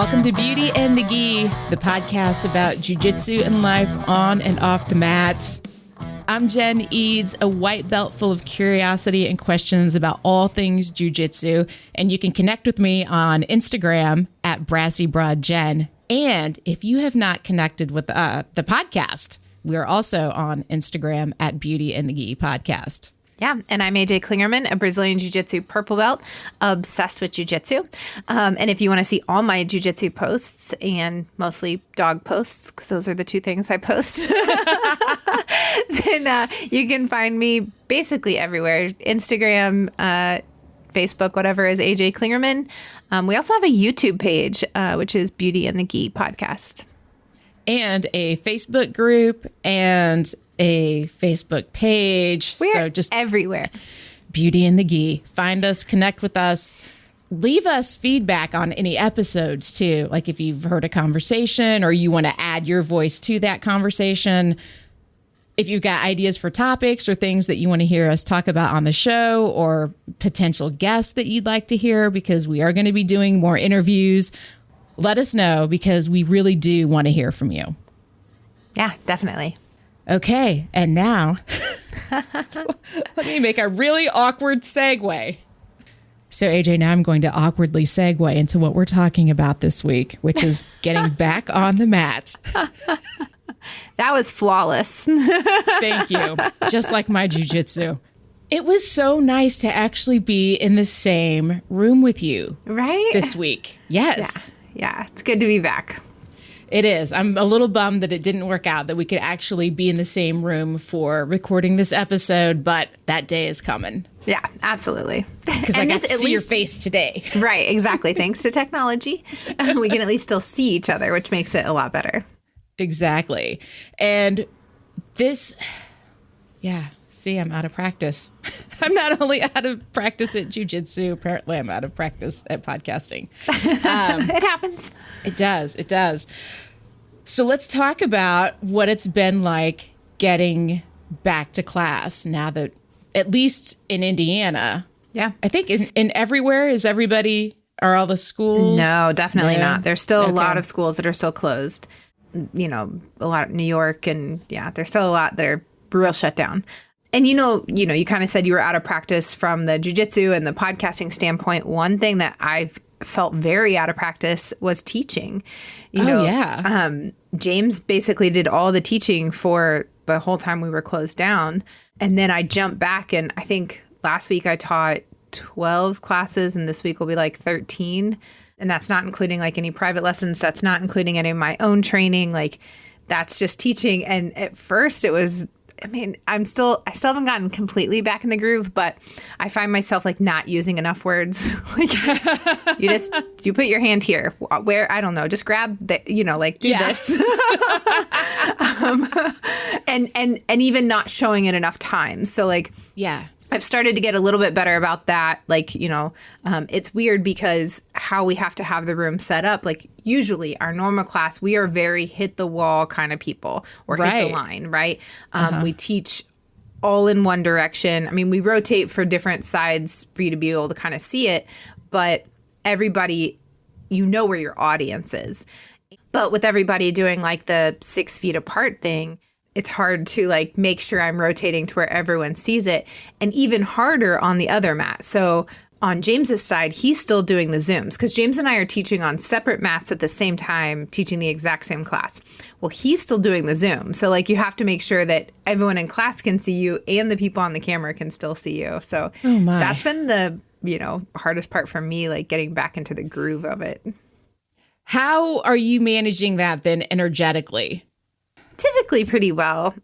Welcome to Beauty and the Gi, the podcast about jiu-jitsu and life on and off the mat. I'm Jen Eads, a white belt full of curiosity and questions about all things jiu-jitsu, and you can connect with me on Instagram at BrassyBroadJen. And if you have not connected with the podcast, we are also on Instagram at Beauty and the Gi Podcast. Yeah, and I'm AJ Klingerman, a Brazilian Jiu-Jitsu purple belt, obsessed with Jiu-Jitsu. And if you want to see all my Jiu-Jitsu posts, and mostly dog posts, because those are the two things I post, then you can find me basically everywhere. Instagram, Facebook, whatever, is AJ Klingerman. We also have a YouTube page, which is Beauty and the Gi Podcast. And a Facebook group and a Facebook page. We're just everywhere. Beauty and the Gi. Find us, connect with us. Leave us feedback on any episodes too. Like if you've heard a conversation or you want to add your voice to that conversation. If you've got ideas for topics or things that you want to hear us talk about on the show or potential guests that you'd like to hear, because we are going to be doing more interviews, let us know because we really do want to hear from you. Yeah, definitely. Okay, and now, let me make a really awkward segue. So, AJ, now I'm going to awkwardly segue into what we're talking about this week, which is getting back on the mat. That was flawless. Thank you. Just like my jiu-jitsu. It was so nice to actually be in the same room with you. Right? This week. Yes. Yeah, it's good to be back. It is. I'm a little bummed that it didn't work out, that we could actually be in the same room for recording this episode, but that day is coming. Yeah, absolutely. Because I got to see your face today. Right, exactly. Thanks to technology, we can at least still see each other, which makes it a lot better. Exactly. And this, see, I'm out of practice. I'm not only out of practice at jiu-jitsu, apparently I'm out of practice at podcasting. It happens. It does. It does. So let's talk about what it's been like getting back to class now that, at least in Indiana. Yeah. I think in everywhere, are all the schools? No, definitely not. There's still a lot of schools that are still closed. You know, a lot of New York and there's still a lot that are real shut down. And, you kind of said you were out of practice from the jiu-jitsu and the podcasting standpoint. One thing that I've felt very out of practice was teaching. James basically did all the teaching for the whole time we were closed down. And then I jumped back, and I think last week I taught 12 classes, and this week will be like 13. And that's not including like any private lessons. That's not including any of my own training. Like that's just teaching. And at first it was, I still haven't gotten completely back in the groove, but I find myself like not using enough words. Like you put your hand here where, I don't know, just grab the, do this. And even not showing it enough times. So I've started to get a little bit better about that. It's weird because how we have to have the room set up, like usually our normal class, we are very hit the wall kind of people or hit the line, right? We teach all in one direction. We rotate for different sides for you to be able to kind of see it, but everybody, where your audience is. But with everybody doing like the 6 feet apart thing, it's hard to make sure I'm rotating to where everyone sees it, and even harder on the other mat. So on James's side, he's still doing the Zooms because James and I are teaching on separate mats at the same time, teaching the exact same class. Well, he's still doing the Zoom. So you have to make sure that everyone in class can see you and the people on the camera can still see you. So that's been the, hardest part for me, getting back into the groove of it. How are you managing that then energetically? Typically pretty well.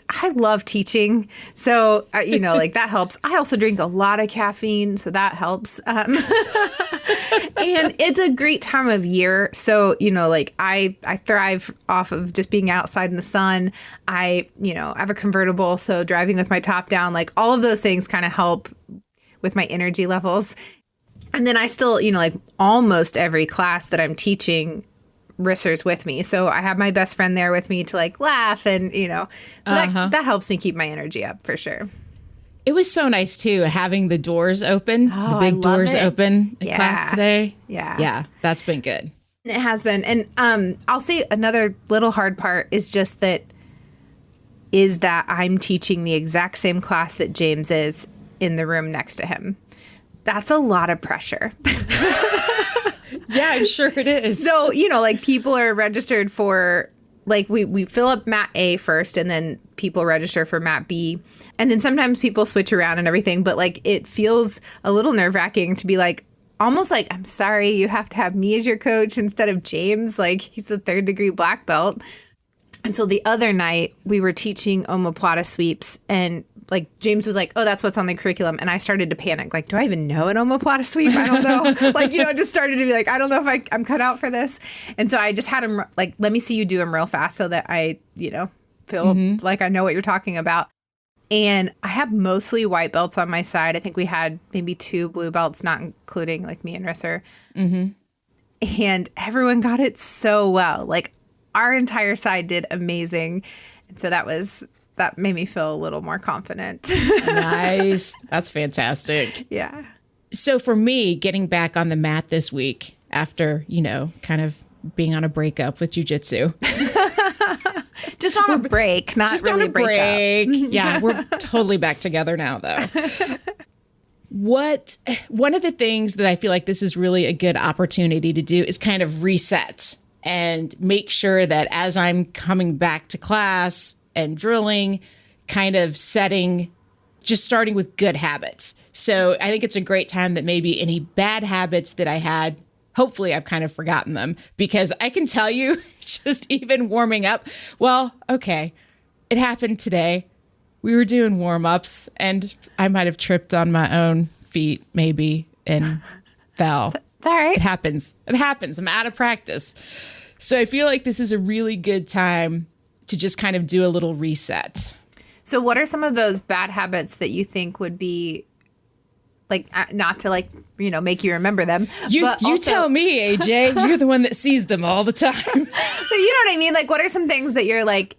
I love teaching. So, that helps. I also drink a lot of caffeine, so that helps. And it's a great time of year. So, I thrive off of just being outside in the sun. I have a convertible, so driving with my top down, all of those things kind of help with my energy levels. And then I still, almost every class that I'm teaching, Risser's with me. So I have my best friend there with me to laugh and, that helps me keep my energy up for sure. It was so nice too, having the doors open, the big doors open in class today. Yeah. Yeah. That's been good. It has been. And I'll say another little hard part is just that I'm teaching the exact same class that James is in the room next to him. That's a lot of pressure. Yeah, I'm sure it is. So, like people are registered for, like we fill up mat A first and then people register for mat B. And then sometimes people switch around and everything. But like it feels a little nerve wracking to be like, almost like, I'm sorry, you have to have me as your coach instead of James. Like he's the 3rd degree black belt. And so the other night we were teaching omoplata sweeps and like James was like, oh, that's what's on the curriculum. And I started to panic. Like, do I even know an omoplata sweep? I don't know. Like, just started to be like, I don't know if I'm cut out for this. And so I just had him like, let me see you do them real fast so that I, feel like I know what you're talking about. And I have mostly white belts on my side. I think we had maybe 2 blue belts, not including like me and Risser. Mm-hmm. And everyone got it so well. Like our entire side did amazing. And so that made me feel a little more confident. Nice. That's fantastic. Yeah. So for me, getting back on the mat this week after, kind of being on a breakup with jiu-jitsu. Just on a break, not just really on a break. Yeah, we're totally back together now, though. One of the things that I feel like this is really a good opportunity to do is kind of reset and make sure that as I'm coming back to class and drilling, kind of starting with good habits. So I think it's a great time that maybe any bad habits that I had, hopefully I've kind of forgotten them, because I can tell you just even warming up. Well, okay, it happened today. We were doing warm-ups and I might have tripped on my own feet maybe and fell. It's all right. It happens. I'm out of practice. So I feel like this is a really good time to just kind of do a little reset. So what are some of those bad habits that you think would be like, not to like, make you remember them? You tell me, AJ, you're the one that sees them all the time. But you know what I mean? Like, what are some things that you're like,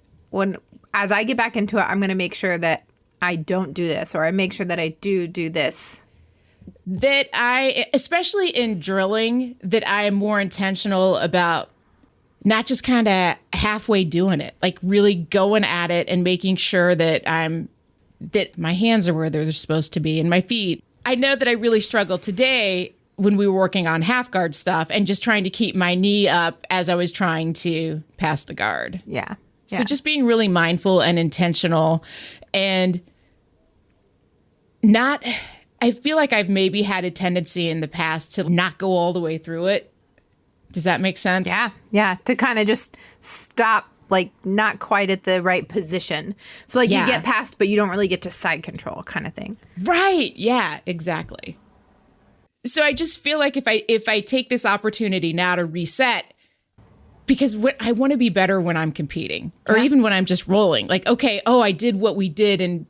as I get back into it, I'm going to make sure that I don't do this, or I make sure that I do this? That especially in drilling, that I am more intentional about not just kind of halfway doing it, like really going at it and making sure that my hands are where they're supposed to be and my feet. I know that I really struggled today when we were working on half guard stuff and just trying to keep my knee up as I was trying to pass the guard. Yeah. So just being really mindful and intentional and I feel like I've maybe had a tendency in the past to not go all the way through it. Does that make sense? Yeah. Yeah. To kind of just stop, like not quite at the right position. So like you get past, but you don't really get to side control kind of thing. Right. Yeah, exactly. So I just feel like if I take this opportunity now to reset, because I want to be better when I'm competing or even when I'm just rolling. Like, okay, I did what we did and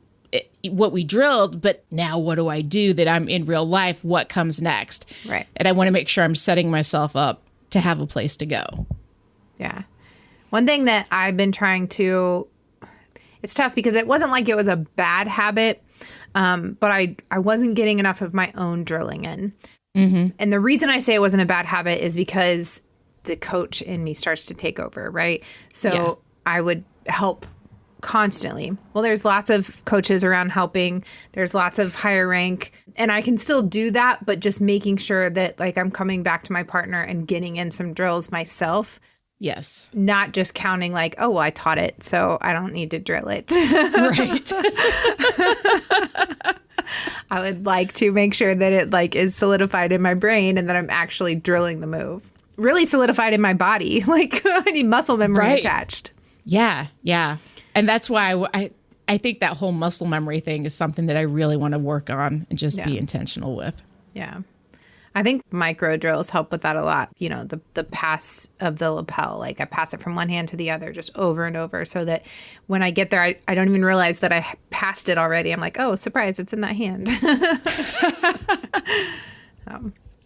what we drilled, but now what do I do that I'm in real life? What comes next? Right. And I want to make sure I'm setting myself up to have a place to go. Yeah. One thing that I've been trying to, it's tough because it wasn't like it was a bad habit, but I wasn't getting enough of my own drilling in. Mm-hmm. And the reason I say it wasn't a bad habit is because the coach in me starts to take over, right? So I would help constantly. Well, there's lots of coaches around helping. There's lots of higher rank. And I can still do that, but just making sure that like I'm coming back to my partner and getting in some drills myself. Yes. Not just counting like, oh, well, I taught it, so I don't need to drill it. Right. I would like to make sure that it like is solidified in my brain and that I'm actually drilling the move. Really solidified in my body. Like I need muscle memory attached. Yeah. Yeah. And that's why I think that whole muscle memory thing is something that I really want to work on and just be intentional with. Yeah. I think micro drills help with that a lot. You know, the pass of the lapel, like I pass it from one hand to the other just over and over so that when I get there, I don't even realize that I passed it already. I'm like, oh, surprise, it's in that hand.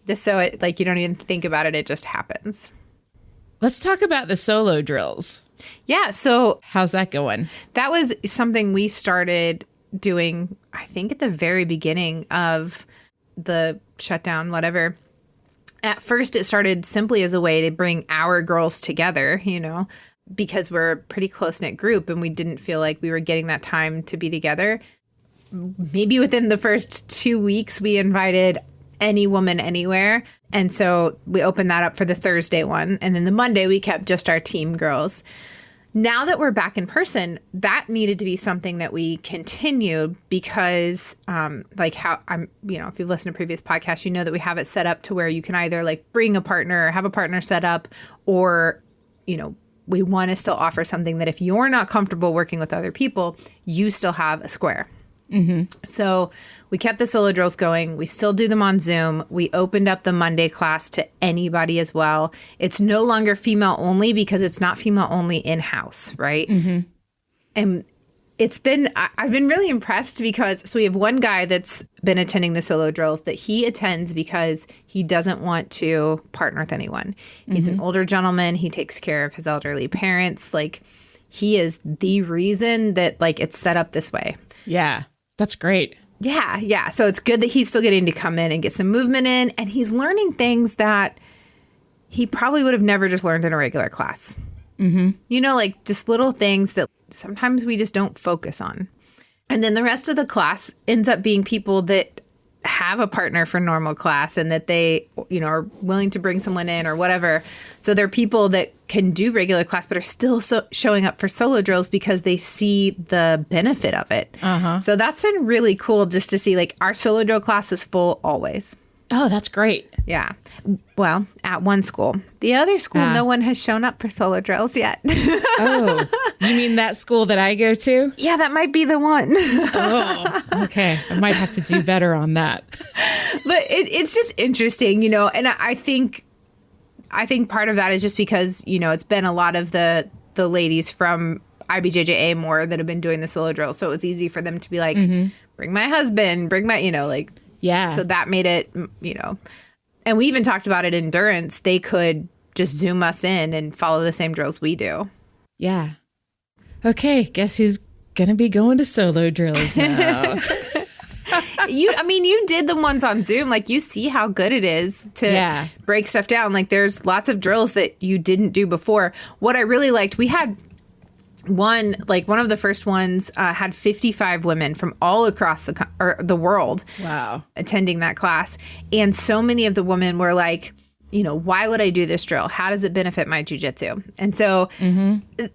Just so it like you don't even think about it. It just happens. Let's talk about the solo drills. Yeah. So how's that going? That was something we started doing, I think, at the very beginning of the shutdown, whatever. At first, it started simply as a way to bring our girls together, because we're a pretty close-knit group and we didn't feel like we were getting that time to be together. Maybe within the first 2 weeks, we invited any woman anywhere. And so we opened that up for the Thursday one. And then the Monday, we kept just our team girls. Now that we're back in person, that needed to be something that we continued because if you've listened to previous podcasts, you know that we have it set up to where you can either like bring a partner or have a partner set up, or, we want to still offer something that if you're not comfortable working with other people, you still have a square. Mm-hmm. So we kept the solo drills going. We still do them on Zoom. We opened up the Monday class to anybody as well. It's no longer female only because it's not female only in-house, right? Mm-hmm. And I've been really impressed because, so we have one guy that's been attending the solo drills that he attends because he doesn't want to partner with anyone. He's an older gentleman. He takes care of his elderly parents. Like, he is the reason that like it's set up this way. Yeah, that's great. Yeah. So it's good that he's still getting to come in and get some movement in, and he's learning things that he probably would have never just learned in a regular class. Mm-hmm. Like just little things that sometimes we just don't focus on. And then the rest of the class ends up being people that have a partner for normal class and that they, are willing to bring someone in or whatever. So they're people that can do regular class but are still showing up for solo drills because they see the benefit of it. Uh-huh. So that's been really cool just to see, like, our solo drill class is full always. Oh, that's great. Yeah. Well, at one school. The other school, no one has shown up for solo drills yet. Oh, you mean that school that I go to? Yeah, that might be the one. Oh, okay. I might have to do better on that. But it's just interesting, and I think part of that is just because, it's been a lot of the ladies from IBJJA more that have been doing the solo drill. So it was easy for them to be like, bring my husband, bring my, yeah. So that made it, and we even talked about it in endurance. They could just Zoom us in and follow the same drills we do. Yeah. Okay. Guess who's going to be going to solo drills now? You did the ones on Zoom. Like, you see how good it is to break stuff down. Like, there's lots of drills that you didn't do before. What I really liked, we had one of the first ones had 55 women from all across the world. Wow. Attending that class. And so many of the women were like, why would I do this drill? How does it benefit my jiu-jitsu? And so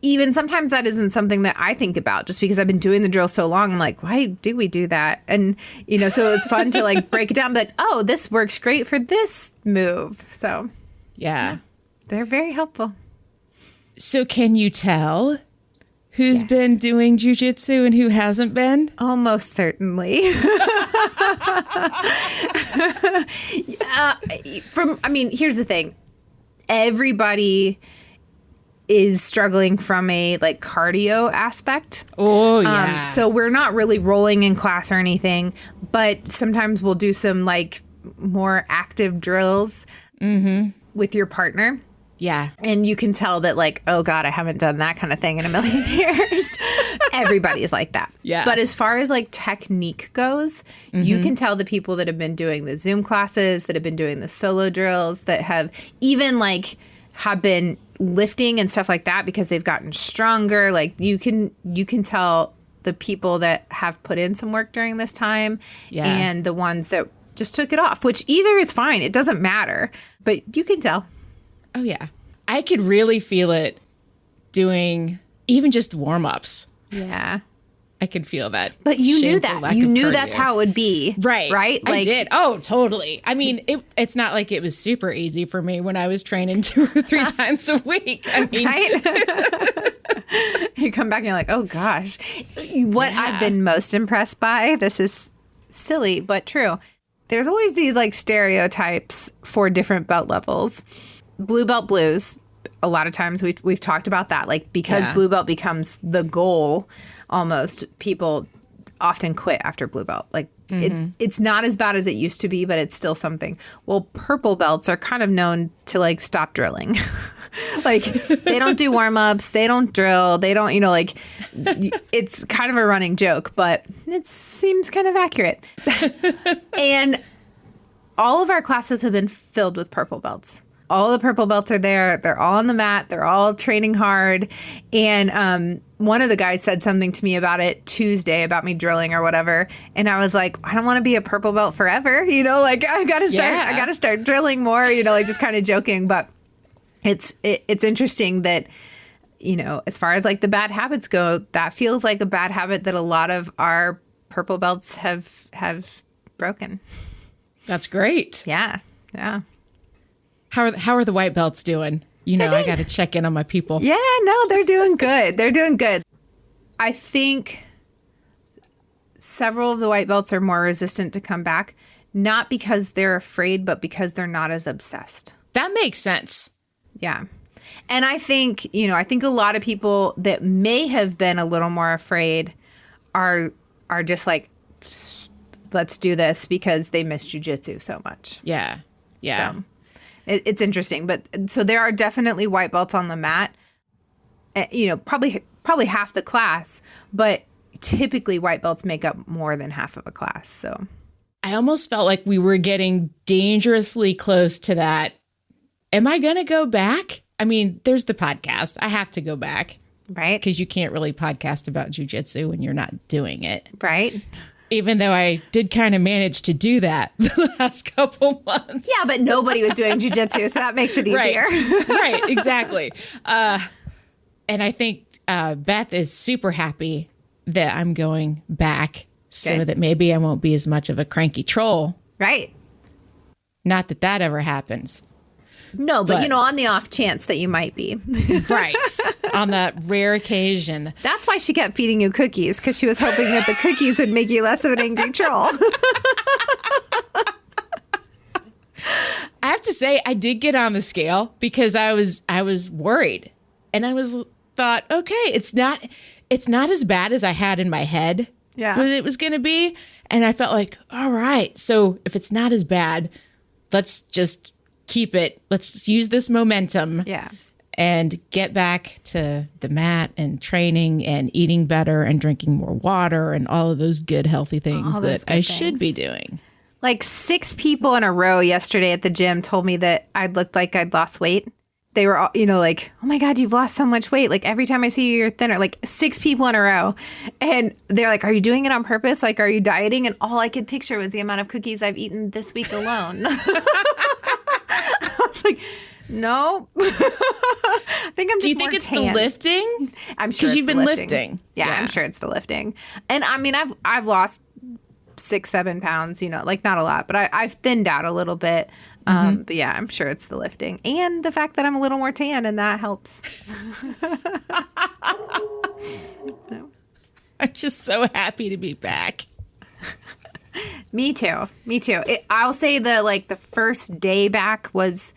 even sometimes that isn't something that I think about just because I've been doing the drill so long. I'm like, why do we do that? And, so it was fun to like break it down and be like, oh, this works great for this move. So yeah, they're very helpful. So can you tell who's been doing jiu-jitsu and who hasn't been? Almost certainly. Here's the thing. Everybody is struggling from a like cardio aspect. Oh, yeah. So we're not really rolling in class or anything, but sometimes we'll do some like more active drills with your partner. Yeah. And you can tell that like, oh God, I haven't done that kind of thing in a million years. Everybody's like that. Yeah. But as far as like technique goes, you can tell the people that have been doing the Zoom classes, that have been doing the solo drills, that have even like have been lifting and stuff like that because they've gotten stronger. Like you can tell the people that have put in some work during this time and the ones that just took it off, which either is fine. It doesn't matter, but you can tell. Oh, yeah. I could really feel it doing even just warm-ups. Yeah. I could feel that. But you knew that. You knew that's how it would be. Right. Right? Like, I did. Oh, totally. I mean, it's not like it was super easy for me when I was training 2 or 3 times a week. I mean, right? You come back and you're like, oh, gosh. What I've been most impressed by, this is silly, but true. There's always these like stereotypes for different belt levels. Blue belt blues, a lot of times we've talked about that. Like, because blue belt becomes the goal, almost, people often quit after blue belt. Like, it's not as bad as it used to be, but it's still something. Well, purple belts are kind of known to, like, stop drilling. Like, they don't do warm-ups. They don't drill. They don't, like, it's kind of a running joke, but it seems kind of accurate. And all of our classes have been filled with purple belts. All the purple belts are there. They're all on the mat. They're all training hard. And one of the guys said something to me about it Tuesday about me drilling or whatever. And I was like, I don't want to be a purple belt forever. You know, like I got to start drilling more, you know, like just kind of joking. But it's interesting that, you know, as far as like the bad habits go, that feels like a bad habit that a lot of our purple belts have broken. That's great. Yeah. Yeah. How are the white belts doing? You know, I got to check in on my people. Yeah, no, they're doing good. They're doing good. I think several of the white belts are more resistant to come back, not because they're afraid, but because they're not as obsessed. That makes sense. Yeah. And I think a lot of people that may have been a little more afraid are just like, let's do this because they miss jiu-jitsu so much. Yeah. Yeah. So, it's interesting, but so there are definitely white belts on the mat, you know, probably half the class, but typically white belts make up more than half of a class. So I almost felt like we were getting dangerously close to that. Am I going to go back? I mean, there's the podcast. I have to go back. Right. Because you can't really podcast about jiu-jitsu when you're not doing it. Right. Even though I did kind of manage to do that the last couple months. Yeah, but nobody was doing jiu-jitsu, so that makes it easier. Right, exactly. And I think Beth is super happy that I'm going back so that maybe I won't be as much of a cranky troll. Right. Not that that ever happens. No, but you know, on the off chance that you might be. Right. On that rare occasion. That's why she kept feeding you cookies, because she was hoping that the cookies would make you less of an angry troll. I have to say, I did get on the scale because I was worried. And I thought, okay, it's not as bad as I had in my head. Yeah. What it was going to be. And I felt like, all right, so if it's not as bad, let's just keep it. Let's use this momentum. Yeah. And get back to the mat and training and eating better and drinking more water and all of those good, healthy things that I should be doing. Like 6 people in a row yesterday at the gym told me that I'd looked like I'd lost weight. They were all, you know, like, oh my God, you've lost so much weight. Like every time I see you, you're thinner. Like 6 people in a row. And they're like, are you doing it on purpose? Like, are you dieting? And all I could picture was the amount of cookies I've eaten this week alone. I was like, no. I think I'm just. Do you think it's the lifting? I'm sure because you've been lifting. Yeah, I'm sure it's the lifting. And I mean, I've lost 6-7 pounds. You know, like not a lot, but I've thinned out a little bit. But yeah, I'm sure it's the lifting and the fact that I'm a little more tan, and that helps. No. I'm just so happy to be back. Me too. I'll say the first day back was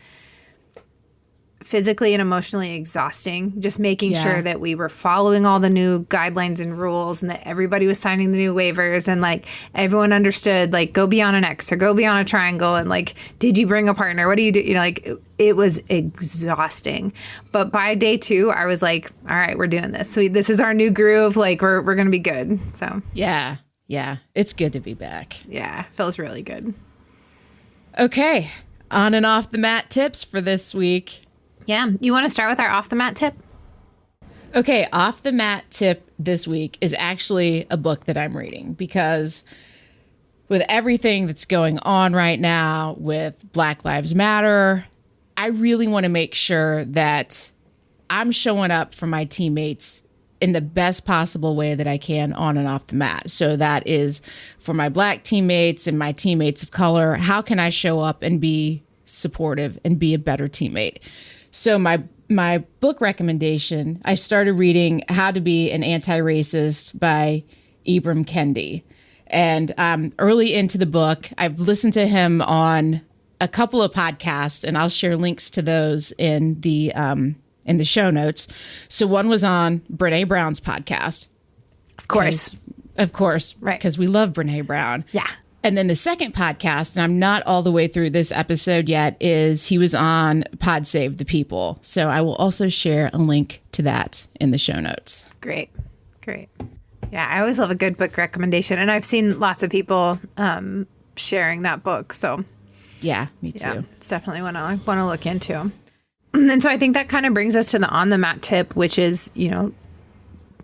physically and emotionally exhausting, just making sure that we were following all the new guidelines and rules and that everybody was signing the new waivers and like everyone understood like go beyond an X or go beyond a triangle and like did you bring a partner, what do you do, you know, like it was exhausting. But by day 2 I was like, all right, we're doing this, so this is our new groove, like we're gonna be good. So yeah, it's good to be back. Yeah, feels really good. Okay, on and off the mat tips for this week. Yeah. You want to start with our off the mat tip? Okay. Off the mat tip this week is actually a book that I'm reading because with everything that's going on right now with Black Lives Matter, I really want to make sure that I'm showing up for my teammates in the best possible way that I can on and off the mat. So that is for my Black teammates and my teammates of color. How can I show up and be supportive and be a better teammate? So my book recommendation, I started reading How to Be an Anti-Racist by Ibram Kendi. And early into the book, I've listened to him on a couple of podcasts, and I'll share links to those in the show notes. So one was on Brené Brown's podcast. Of course. Right. Because we love Brené Brown. Yeah. And then the second podcast, and I'm not all the way through this episode yet, is he was on Pod Save the People. So I will also share a link to that in the show notes. Great. Yeah, I always love a good book recommendation. And I've seen lots of people sharing that book. So Yeah, me too. Yeah, it's definitely one I want to look into. And so I think that kind of brings us to the on the mat tip, which is,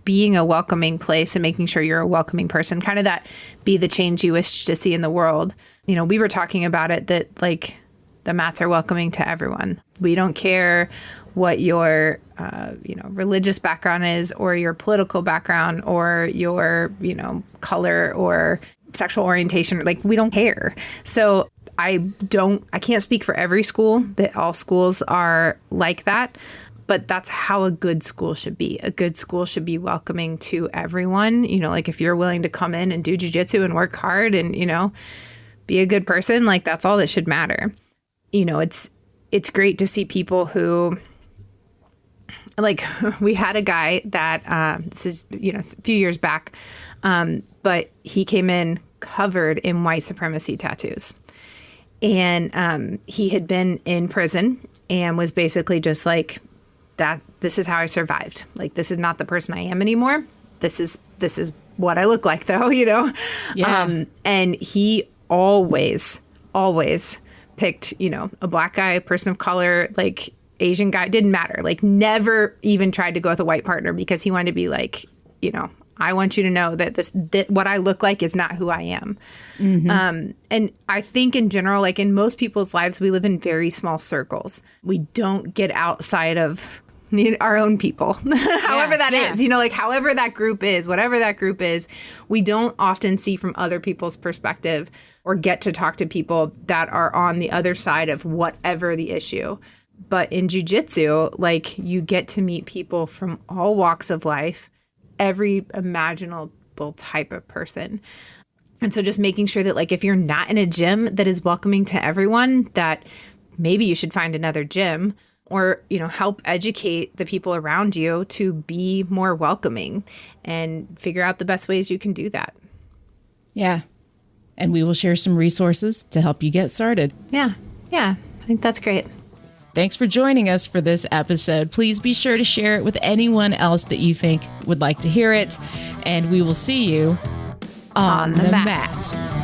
being a welcoming place and making sure you're a welcoming person, kind of that be the change you wish to see in the world. We were talking about it that like the mats are welcoming to everyone. We don't care what your, religious background is or your political background or your, color or sexual orientation. Like we don't care. So I can't speak for every school that all schools are like that. But that's how a good school should be. A good school should be welcoming to everyone. Like if you're willing to come in and do jiu-jitsu and work hard and, be a good person, like that's all that should matter. It's great to see people who, like we had a guy that, this is, a few years back, but he came in covered in white supremacy tattoos. And he had been in prison and was basically just like, this is how I survived. Like, this is not the person I am anymore. This is what I look like though, Yeah. And he always picked, a black guy, a person of color, like Asian guy, didn't matter. Like never even tried to go with a white partner because he wanted to be like, I want you to know that what I look like is not who I am. Mm-hmm. And I think in general, like in most people's lives, we live in very small circles. We don't get outside of our own people, however that is, like however that group is, whatever that group is, we don't often see from other people's perspective or get to talk to people that are on the other side of whatever the issue. But in jiu-jitsu, like you get to meet people from all walks of life, every imaginable type of person. And so just making sure that like if you're not in a gym that is welcoming to everyone, that maybe you should find another gym or, help educate the people around you to be more welcoming and figure out the best ways you can do that. Yeah. And we will share some resources to help you get started. Yeah. I think that's great. Thanks for joining us for this episode. Please be sure to share it with anyone else that you think would like to hear it. And we will see you on the mat.